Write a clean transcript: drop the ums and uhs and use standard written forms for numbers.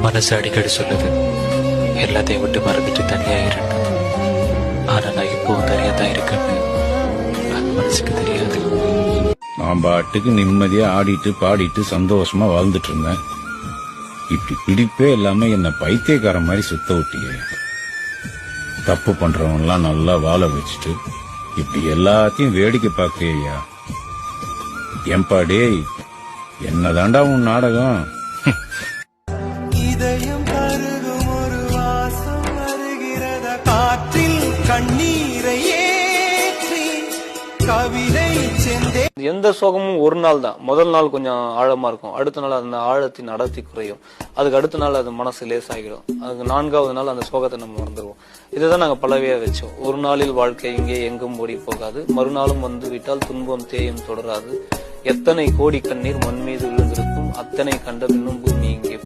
மனசு அடிக்கடி சொல்லுது எல்லாத்தையும் விட்டு மறந்துட்டு தனியா இருன்னு. ஆனா நான் இப்பவும் தனியா தான் இருக்கேன்னு அது மனசுக்கு தெரியாது. நான் பாட்டுக்கு நிம்மதியா ஆடிட்டு பாடிட்டு சந்தோஷமா வாழ்ந்துட்டு இருந்தேன். இப்படி பிடிப்பே இல்லாம என்ன பைத்தியக்கார மாதிரி சுத்த விட்டியே. தப்பு பண்றவன்லாம் நல்லா வாழ வச்சுட்டு இப்படி எல்லாத்தையும் வேடிக்கை பார்க்கறியா? ஏன்பா டேய், என்னதாண்டா உன் நாடகம்? இதயம் கருகும் ஒரு வாசம் வருகிறத காற்றில் கண்ணீரை ஏற்றி கவிதை செந்தே. எந்த சோகமும் ஒரு நாள் தான். முதல் நாள் கொஞ்சம் ஆழமா இருக்கும், அடுத்த நாள் அந்த ஆழத்தின் அடர்த்தி குறையும், அதுக்கு அடுத்த நாள் அது மனசு லேசாகிடும், அதுக்கு 4வது நாள் அந்த சோகத்தை நம்ம மறந்துடுவோம். இதுதான் நாங்க பலவையா வச்சோம். ஒரு நாளில் வாழ்க்கை இங்கே எங்கும் ஓடி போகாது, மறுநாளும் வந்து விட்டால் துன்பம் தேயும் தொடராது, எத்தனை கோடி கண்ணீர் மண் மீது விழுந்திருக்கும், அத்தனை கண்ட பின்னும் பூமி இங்கே